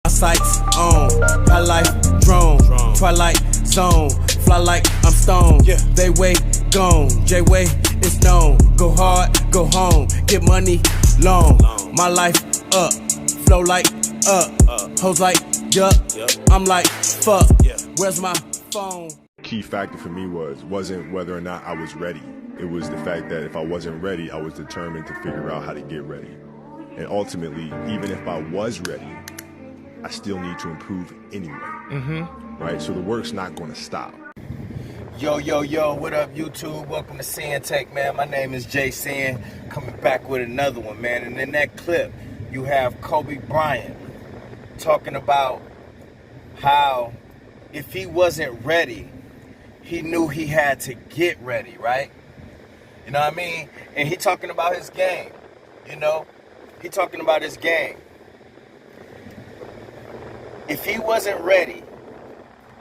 My sights on, high life drone, twilight zone, fly like I'm stoned. Yeah. They way gone, J-Way is known. Go hard, go home, get money long. My life up, flow like up, hoes like yup. I'm like fuck, where's my phone? Key factor for me wasn't whether or not I was ready. It was the fact that if I wasn't ready, I was determined to figure out how to get ready. And ultimately, even if I was ready, I still need to improve anyway. Right? So the work's not going to stop. Yo, what up, YouTube? Welcome to Sinn-Take, man. My name is Jay Sinn, coming back with another one, man. And in that clip, you have Kobe Bryant talking about how if he wasn't ready, he knew he had to get ready, right? You know what I mean? And he talking about his game, you know? He talking about his game. If he wasn't ready,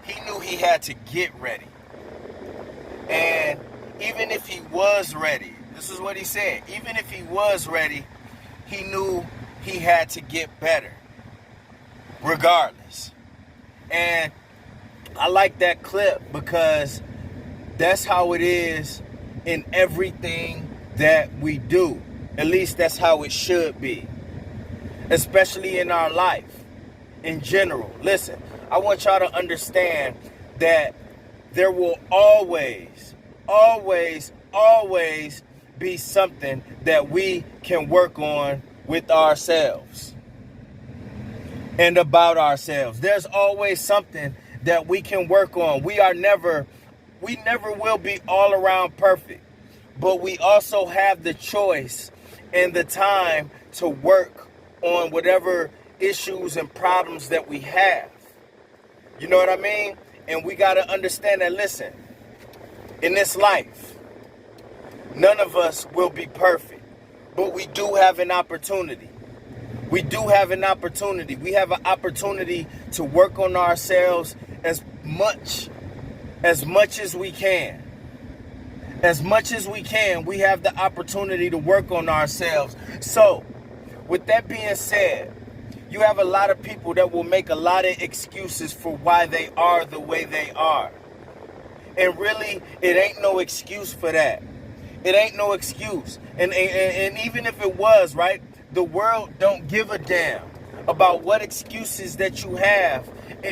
he knew he had to get ready. And even if he was ready, this is what he said, even if he was ready, he knew he had to get better, regardless. And I like that clip because that's how it is in everything that we do. At least that's how it should be, especially in our life. In general, listen, I want y'all to understand that there will always be something that we can work on with ourselves and about ourselves. There's always something that we can work on. We never will be all around perfect, but we also have the choice and the time to work on whatever issues and problems that we have. You know what I mean? And we got to understand that, listen, in this life, none of us will be perfect, but we do have an opportunity. We do have an opportunity. We have an opportunity to work on ourselves as much as we can. As much as we can, we have the opportunity to work on ourselves. So, with that being said, you have a lot of people that will make a lot of excuses for why they are the way they are. And really, it ain't no excuse for that. It ain't no excuse. And even if it was, right, the world don't give a damn about what excuses that you have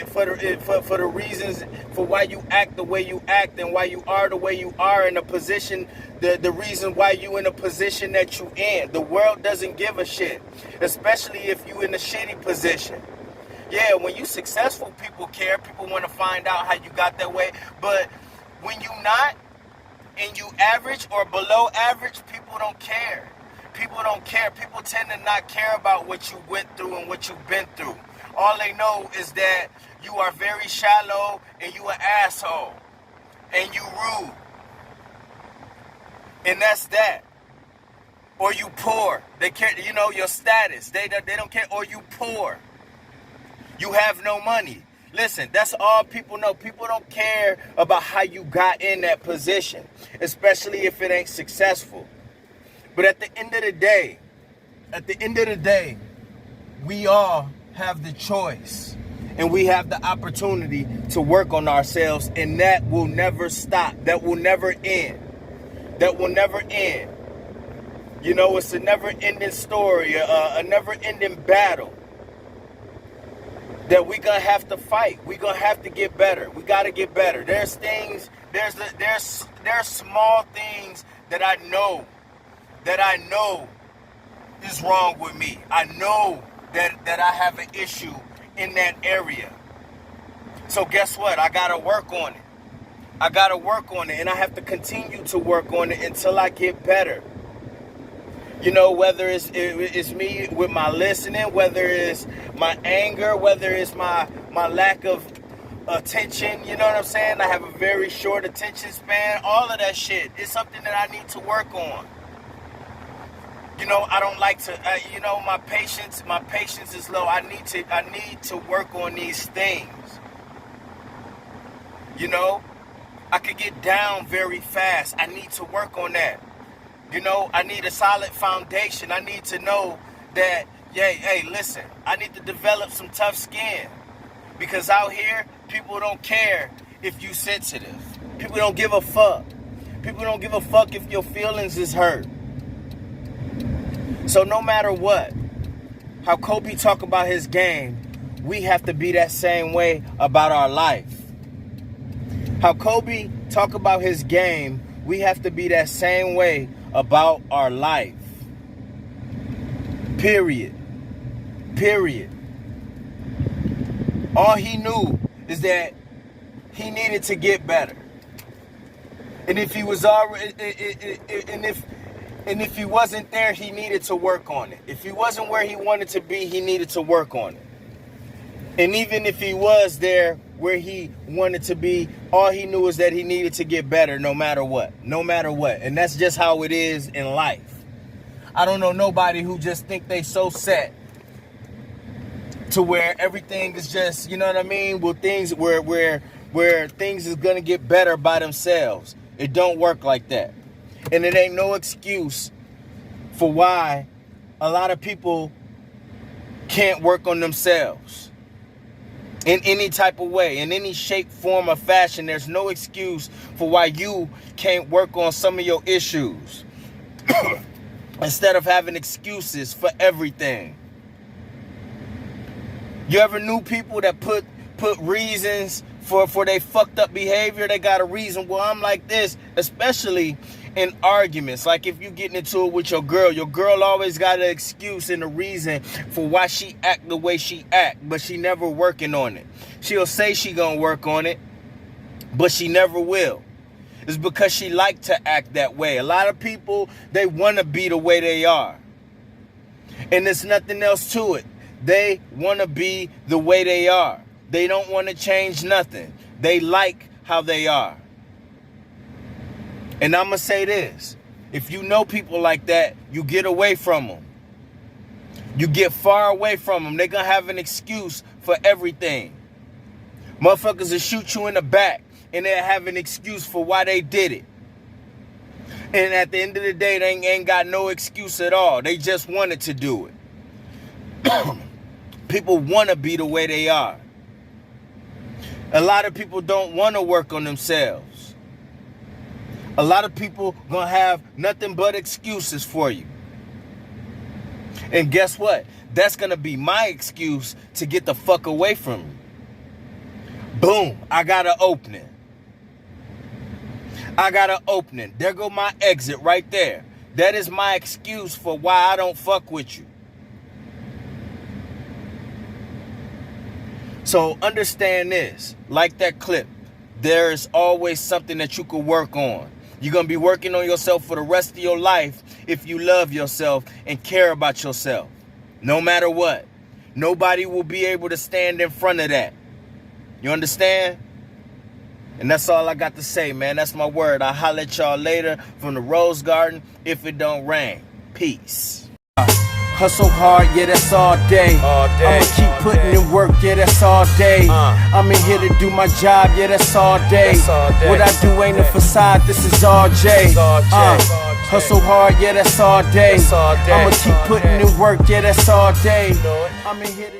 for the reasons for why you act the way you act and why you are the way you are in a position, the reason why you in a position that you in. The world doesn't give a shit, especially if you in a shitty position. Yeah, when you successful, people care. People want to find out how you got that way. But when you not and you average or below average, people don't care. People don't care. People tend to not care about what you went through and what you've been through. All they know is that you are very shallow and you an asshole and you rude. And that's that. Or you poor. They care, you know, your status. They don't care. Or you poor. You have no money. Listen, that's all people know. People don't care about how you got in that position, especially if it ain't successful. But at the end of the day, we all have the choice and we have the opportunity to work on ourselves, and that will never stop. That will never end. That will never end. You know, it's a never-ending story, a never-ending battle that we gonna have to fight. We gonna have to get better. We gotta get better. There's small things that I know is wrong with me. I know that I have an issue in that area. So guess what? I gotta work on it. And I have to continue to work on it until I get better. You know, whether it's me with my listening, whether it's my anger, whether it's my lack of attention, you know what I'm saying? I have a very short attention span. All of that shit is something that I need to work on. You know, I don't like to, you know, my patience is low. I need to work on these things. You know, I could get down very fast. I need to work on that. You know, I need a solid foundation. I need to know that Hey, listen, I need to develop some tough skin. Because out here, people don't care if you sensitive. People don't give a fuck. People don't give a fuck if your feelings is hurt. So no matter what, how Kobe talk about his game, we have to be that same way about our life. How Kobe talk about his game, we have to be that same way about our life. Period. All he knew is that he needed to get better. And if he was already, and if he wasn't there, he needed to work on it. If he wasn't where he wanted to be, he needed to work on it. And even if he was there where he wanted to be, all he knew is that he needed to get better no matter what. And that's just how it is in life. I don't know nobody who just think they so set to where everything is just, you know what I mean? Well, things where things is gonna get better by themselves. It don't work like that. And it ain't no excuse for why a lot of people can't work on themselves. In any type of way, in any shape, form, or fashion, there's no excuse for why you can't work on some of your issues. Instead of having excuses for everything. You ever knew people that put reasons for their fucked up behavior? They got a reason. Well, I'm like this, especially in arguments. Like if you getting into it with your girl always got an excuse and a reason for why she act the way she act, but she never working on it. She'll say she gonna work on it, but she never will. It's because she like to act that way. A lot of people, they want to be the way they are. And there's nothing else to it. They want to be the way they are. They don't want to change nothing. They like how they are. And I'm going to say this. If you know people like that, you get away from them. You get far away from them. They're going to have an excuse for everything. Motherfuckers will shoot you in the back and they'll have an excuse for why they did it. And at the end of the day, they ain't got no excuse at all. They just wanted to do it. People want to be the way they are. A lot of people don't want to work on themselves. A lot of people gonna have nothing but excuses for you. And guess what? That's gonna be my excuse to get the fuck away from you. Boom, I got an opening. There go my exit right there. That is my excuse for why I don't fuck with you. So understand this, like that clip, there is always something that you could work on. You're going to be working on yourself for the rest of your life if you love yourself and care about yourself. No matter what. Nobody will be able to stand in front of that. You understand? And that's all I got to say, man. That's my word. I'll holler at y'all later from the Rose Garden if it don't rain. Peace. Hustle hard, yeah, that's all day. I'ma keep putting in work, yeah, that's all day. I'm in here to do my job, yeah, that's all day. What I do ain't a facade, this is all J. Hustle hard, yeah, that's all day. I'ma keep putting in work, yeah, that's all day. I'm in here to